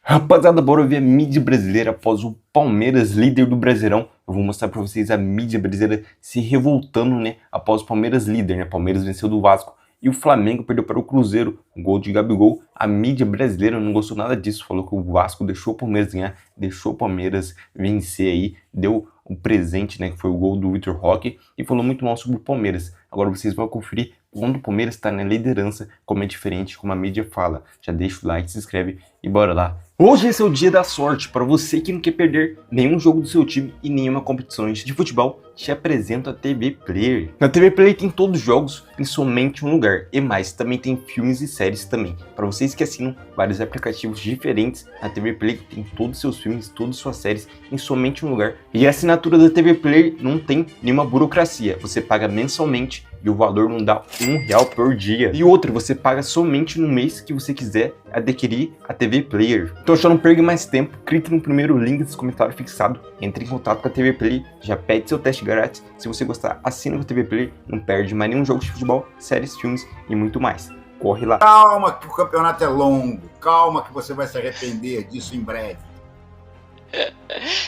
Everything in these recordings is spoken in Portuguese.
Rapaziada, bora ver a mídia brasileira após o Palmeiras, líder do Brasileirão. Eu vou mostrar pra vocês a mídia brasileira se revoltando, né? Após o Palmeiras líder, né? Palmeiras venceu do Vasco e o Flamengo perdeu para o Cruzeiro, um gol de Gabigol. A mídia brasileira não gostou nada disso, falou que o Vasco deixou o Palmeiras ganhar, deixou o Palmeiras vencer aí, deu um presente, né? Que foi o gol do Vitor Roque e falou muito mal sobre o Palmeiras. Agora vocês vão conferir quando o Palmeiras está na liderança, como é diferente, como a mídia fala. Já deixa o like, se inscreve e bora lá. Hoje esse é o dia da sorte, para você que não quer perder nenhum jogo do seu time e nenhuma competição de futebol, te apresento a TV Player. Na TV Player tem todos os jogos em somente um lugar, e mais, também tem filmes e séries também. Para vocês que assinam vários aplicativos diferentes, na TV Player tem todos os seus filmes, todas as suas séries em somente um lugar. E a assinatura da TV Player não tem nenhuma burocracia, você paga mensalmente e o valor não dá R$1 por dia. E outra, você paga somente no mês que você quiser adquirir a TV Player. Então já não perca mais tempo, clique no primeiro link desse comentário fixado, entre em contato com a TV Player, já pede seu teste grátis. Se você gostar, assina com a TV Player, não perde mais nenhum jogo de futebol, séries, filmes e muito mais. Corre lá. Calma que o campeonato é longo, calma que você vai se arrepender disso em breve.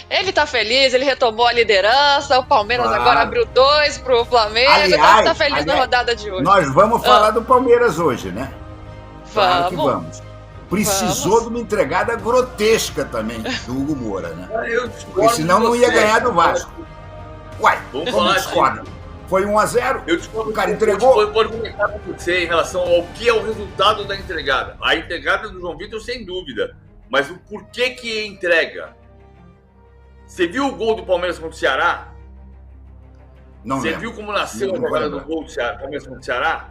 Ele tá feliz, ele retomou a liderança, o Palmeiras agora abriu 2 pro Flamengo, então tá feliz na rodada de hoje. Nós vamos falar do Palmeiras hoje, né? Claro que Vamos. Precisou de uma entregada grotesca também do Hugo Moura, né? Porque senão não ia ganhar do Vasco. Uai, como discorda? Foi 1-0, o cara entregou. Eu vou comentar com você em relação ao que é o resultado da entregada. A entregada do João Vitor, sem dúvida. Mas o porquê que entrega? Você viu o gol do Palmeiras contra o Ceará? Não Você lembro. viu como nasceu a jogada do gol do Palmeiras contra o Ceará?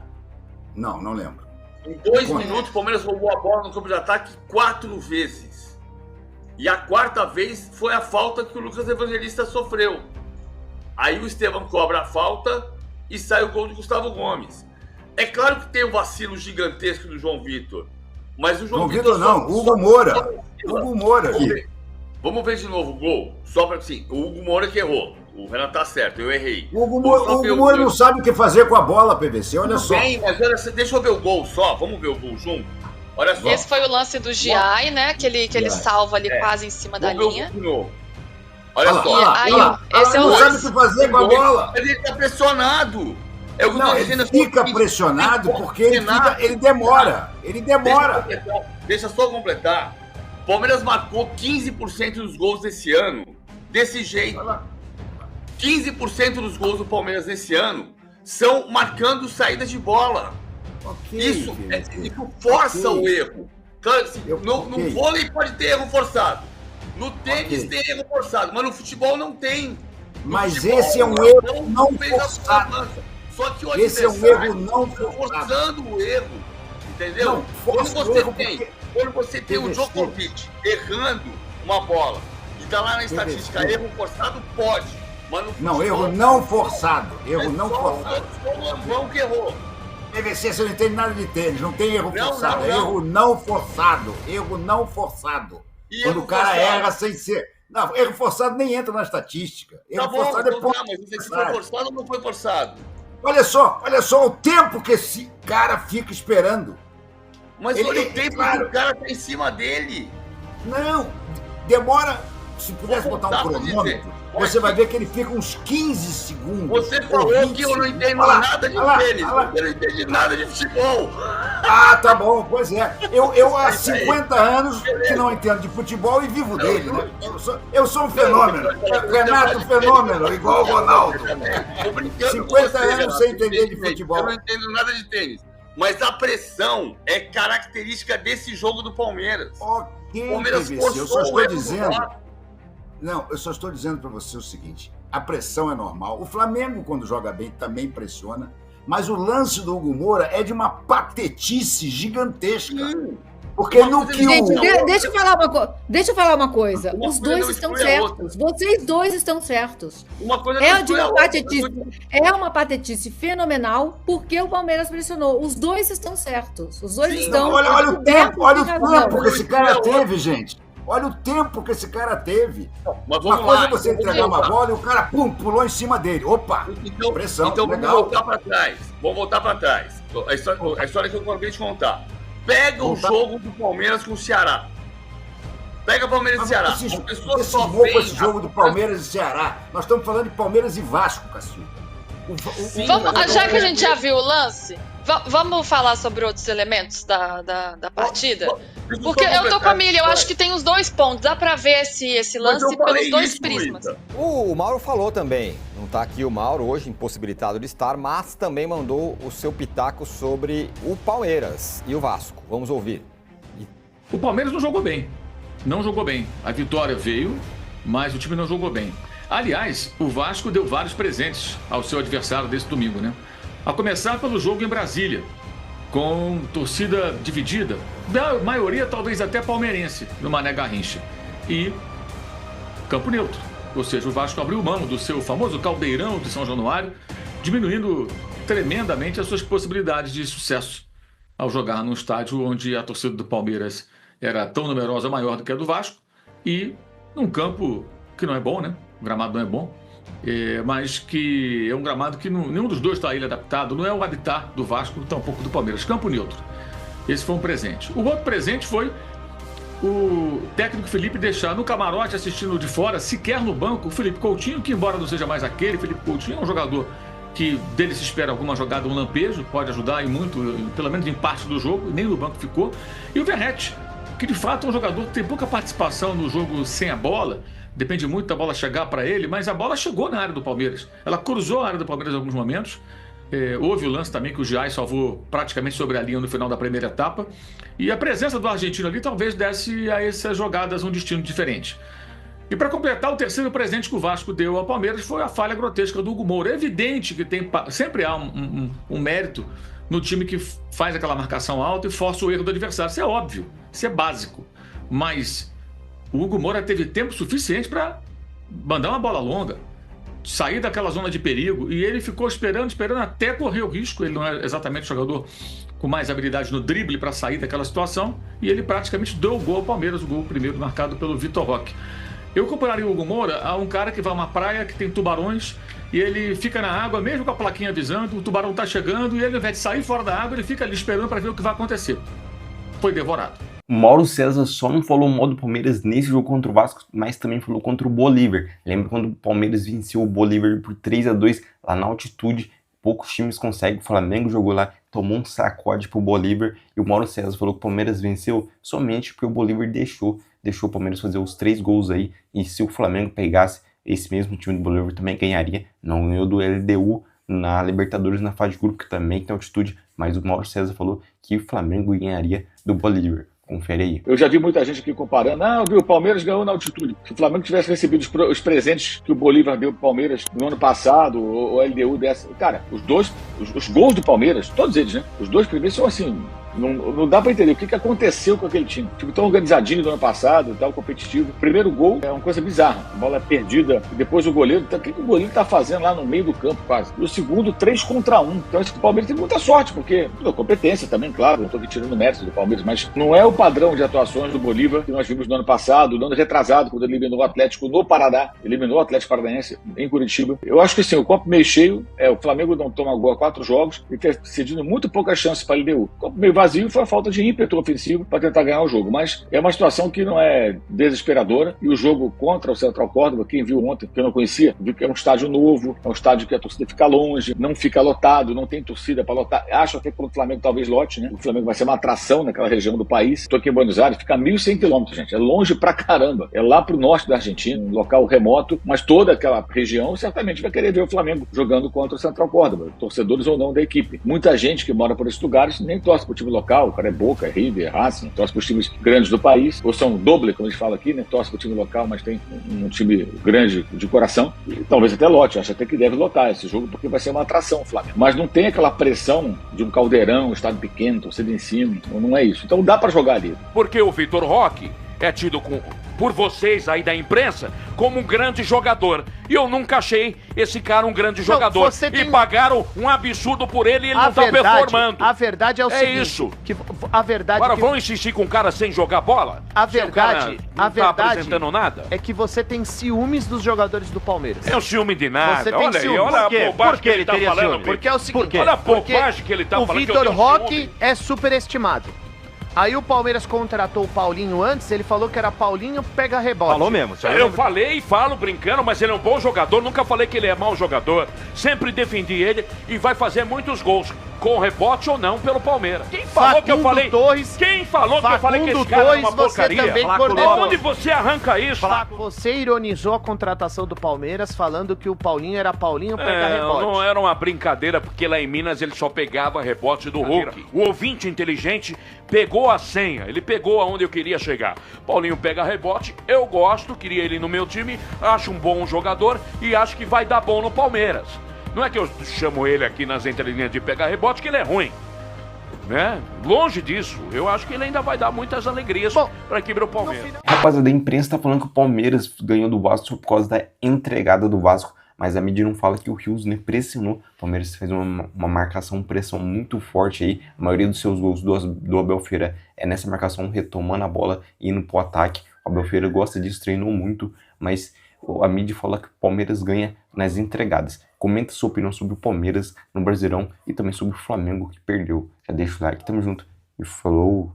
Não lembro. Em 2 minutos, o Palmeiras roubou a bola no campo de ataque 4 vezes. E a 4ª vez foi a falta que o Lucas Evangelista sofreu. Aí o Estevão cobra a falta e sai o gol de Gustavo Gomes. É claro que tem um vacilo gigantesco do João Vitor. Mas o João Vitor não, Hugo Moura. Hugo Moura. Vamos ver de novo o gol. Só para assim, o Hugo Moura que errou. O Renato tá certo, eu errei. O Hugo Moura não sabe o que fazer com a bola, PVC, olha só. Bem, mas olha, deixa eu ver o gol só. Vamos ver o gol junto. Olha só. Esse foi o lance do Giai, né? Que ele salva ali quase em cima da linha. Olha só. Esse é o não lance. sabe o que fazer com a bola. Ele tá pressionado. Ele fica pressionado porque ele demora. Ele demora. Deixa só completar. O Palmeiras marcou 15% dos gols desse ano desse jeito. 15% dos gols do Palmeiras nesse ano são marcando saídas de bola. Isso força o erro. Claro, assim, no vôlei pode ter erro forçado. No tênis tem erro forçado, mas no futebol não tem. Mas esse é um erro não forçado. Só que o esse é um erro não forçado. Forçando o erro, entendeu? Não, quando você tem o Djokovic errando uma bola e tá lá na estatística, erro forçado, pode. Mas no não, erro não forçado. Erro não forçado. Só o Lambão que errou. PVC, você não entende nada de tênis, não tem erro forçado. É erro não forçado. Erro não forçado. Quando o cara erra sem ser. Não, erro forçado nem entra na estatística. Erro forçado é ponto. Mas se foi forçado ou não foi forçado? Olha só o tempo que esse cara fica esperando. Mas olha o tempo que o cara tá em cima dele. Não, demora. Se pudesse botar um cronômetro, você vai ver que ele fica uns 15 segundos. Você falou que eu não entendo nada de tênis. Eu não entendi nada de futebol. Ah, tá bom, pois é. Eu há 50 anos que não entendo de futebol e vivo dele, né? Eu sou um fenômeno. Renato Fenômeno, igual o Ronaldo. 50 anos sem entender de futebol. Eu não entendo nada de tênis. Mas a pressão é característica desse jogo do Palmeiras. Ok, Palmeiras PVC, eu só estou dizendo. Não, eu só estou dizendo para você o seguinte: a pressão é normal. O Flamengo, quando joga bem, também pressiona. Mas o lance do Hugo Moura é de uma patetice gigantesca. Porque no que Gente, deixa eu falar uma coisa. Os dois estão certos. Vocês dois estão certos. É uma patetice fenomenal porque o Palmeiras pressionou. Os dois estão certos. Os dois estão. Olha o tempo que esse cara teve, gente. Olha o tempo que esse cara teve. Uma coisa é você entregar uma bola e o cara pulou em cima dele. Opa! Pressão. Então legal. Vamos voltar para trás. A história que eu acabei de contar. Pega o jogo do Palmeiras com o Ceará. Pega Palmeiras e Ceará. Você cismou com esse jogo do Palmeiras e Ceará. Nós estamos falando de Palmeiras e Vasco, Cacilda. Já que a gente já viu o lance, vamos falar sobre outros elementos da partida? Porque eu tô com a Milha, eu acho que tem os 2 pontos. Dá pra ver esse lance pelos 2 prismas. O Mauro falou também. Não tá aqui o Mauro hoje, impossibilitado de estar, mas também mandou o seu pitaco sobre o Palmeiras e o Vasco. Vamos ouvir. O Palmeiras não jogou bem. Não jogou bem. A vitória veio, mas o time não jogou bem. Aliás, o Vasco deu vários presentes ao seu adversário desse domingo, né? A começar pelo jogo em Brasília, com torcida dividida, da maioria talvez até palmeirense, no Mané Garrincha. E campo neutro, ou seja, o Vasco abriu mão do seu famoso caldeirão de São Januário, diminuindo tremendamente as suas possibilidades de sucesso ao jogar num estádio onde a torcida do Palmeiras era tão numerosa, maior do que a do Vasco, e num campo que não é bom, né? O gramado não é bom, mas que é um gramado que nenhum dos dois está ele adaptado, não é o habitat do Vasco, tampouco do Palmeiras. Campo neutro. Esse foi um presente. O outro presente foi o técnico Felipe deixar no camarote, assistindo de fora, sequer no banco, o Felipe Coutinho, que embora não seja mais aquele, Felipe Coutinho é um jogador que dele se espera alguma jogada, um lampejo, pode ajudar e muito, pelo menos em parte do jogo, nem no banco ficou. E o Verratti, que de fato é um jogador que tem pouca participação no jogo sem a bola, depende muito da bola chegar para ele, mas a bola chegou na área do Palmeiras. Ela cruzou a área do Palmeiras em alguns momentos. Houve o lance também que o Giai salvou praticamente sobre a linha no final da primeira etapa. E a presença do argentino ali talvez desse a essas jogadas um destino diferente. E para completar, o terceiro presente que o Vasco deu ao Palmeiras foi a falha grotesca do Hugo Moura. É evidente que sempre há um mérito no time que faz aquela marcação alta e força o erro do adversário. Isso é óbvio, isso é básico. Mas o Hugo Moura teve tempo suficiente para mandar uma bola longa, sair daquela zona de perigo, e ele ficou esperando até correr o risco. Ele não é exatamente o jogador com mais habilidade no drible para sair daquela situação, e ele praticamente deu o gol ao Palmeiras, o gol primeiro marcado pelo Vitor Roque. Eu compararia o Hugo Moura a um cara que vai a uma praia que tem tubarões e ele fica na água, mesmo com a plaquinha avisando, o tubarão está chegando e ele, ao invés de sair fora da água, ele fica ali esperando para ver o que vai acontecer. Foi devorado. O Mauro César só não falou mal do Palmeiras nesse jogo contra o Vasco, mas também falou contra o Bolívar. Lembra quando o Palmeiras venceu o Bolívar por 3-2 lá na altitude? Poucos times conseguem. O Flamengo jogou lá, tomou um sacode pro Bolívar. E o Mauro César falou que o Palmeiras venceu somente porque o Bolívar deixou o Palmeiras fazer os 3 gols aí. E se o Flamengo pegasse, esse mesmo time do Bolívar também ganharia. Não ganhou do LDU na Libertadores na fase de grupo, que também tem altitude. Mas o Mauro César falou que o Flamengo ganharia do Bolívar. Confere aí. Eu já vi muita gente aqui comparando. O Palmeiras ganhou na altitude. Se o Flamengo tivesse recebido os presentes que o Bolívar deu pro Palmeiras no ano passado, ou o LDU dessa... Cara, os gols do Palmeiras, todos eles, né? Os 2 primeiros são assim... Não dá pra entender o que aconteceu com aquele time. Tipo, tão organizadinho do ano passado, tal, competitivo. O primeiro gol é uma coisa bizarra. A bola é perdida. Depois o goleiro... O que o goleiro tá fazendo lá no meio do campo, quase? E o segundo, 3 contra 1. Então, acho que o Palmeiras teve muita sorte, porque... competência também, claro. Não tô aqui tirando mérito do Palmeiras, mas não é o padrão de atuações do Bolívar que nós vimos no ano passado, no ano retrasado, quando ele eliminou o Atlético no Paraná. Eliminou o Atlético Paranaense em Curitiba. Eu acho que, assim, o copo meio cheio, o Flamengo não toma gol há 4 jogos e ter cedido muito poucas chances para a LDU. O copo meio vazio foi a falta de ímpeto ofensivo para tentar ganhar o jogo, mas é uma situação que não é desesperadora, e o jogo contra o Central Córdoba, quem viu ontem, que eu não conhecia, viu que é um estádio novo, é um estádio que a torcida fica longe, não fica lotado, não tem torcida para lotar. Acho até que o Flamengo talvez lote, né? O Flamengo vai ser uma atração naquela região do país. Estou aqui em Buenos Aires, fica a 1.100 quilômetros, gente, é longe pra caramba, é lá pro norte da Argentina, um local remoto, mas toda aquela região certamente vai querer ver o Flamengo jogando contra o Central Córdoba, torcedores ou não da equipe. Muita gente que mora por esses lugares nem torce pro time local, o cara é Boca, é River, é Racing, torce para os times grandes do país, ou são doble, como a gente fala aqui, né? Torce para o time local, mas tem um time grande de coração, e talvez até lote, acho até que deve lotar esse jogo, porque vai ser uma atração, Flamengo. Mas não tem aquela pressão de um caldeirão, um estádio pequeno, torcida em cima, não é isso. Então dá para jogar ali. Porque o Vitor Roque é tido por vocês aí da imprensa como um grande jogador. E eu nunca achei esse cara um grande jogador. E pagaram um absurdo por ele e ele não tá performando. A verdade é o seguinte. É isso. A verdade Agora vão insistir com um cara sem jogar bola? A verdade não tá apresentando nada? É que você tem ciúmes dos jogadores do Palmeiras. É um ciúme de nada. Você tem ciúmes. Olha a bobagem que ele tá falando. Porque é o seguinte. Olha a bobagem que ele tá falando. O Vitor Roque é superestimado. Aí o Palmeiras contratou o Paulinho antes, ele falou que era Paulinho pega rebote. Falou mesmo. Eu falei e falo brincando, mas ele é um bom jogador. Nunca falei que ele é mau jogador. Sempre defendi ele e vai fazer muitos gols, com rebote ou não, pelo Palmeiras. Quem falou que eu falei? Quem falou que eu falei que esse cara é uma porcaria? Onde você arranca isso? Você ironizou a contratação do Palmeiras falando que o Paulinho era Paulinho pega rebote. Não era uma brincadeira, porque lá em Minas ele só pegava rebote do Hulk. O ouvinte inteligente pegou a senha, ele pegou aonde eu queria chegar. Paulinho pega rebote, eu gosto, queria ele no meu time, acho um bom jogador e acho que vai dar bom no Palmeiras. Não é que eu chamo ele aqui nas entrelinhas de pegar rebote que ele é ruim, né? Longe disso, eu acho que ele ainda vai dar muitas alegrias para a equipe do Palmeiras. Rapaziada, a imprensa tá falando que o Palmeiras ganhou do Vasco por causa da entregada do Vasco. Mas a mídia não fala que o Rios, né, pressionou. O Palmeiras fez uma marcação, pressão muito forte aí. A maioria dos seus gols do Abel Ferreira é nessa marcação, retomando a bola e indo pro ataque. O Abel Ferreira gosta disso, treinou muito, mas a mídia fala que o Palmeiras ganha nas entregadas. Comenta sua opinião sobre o Palmeiras no Brasileirão e também sobre o Flamengo que perdeu. Já deixa o like, tamo junto e falou!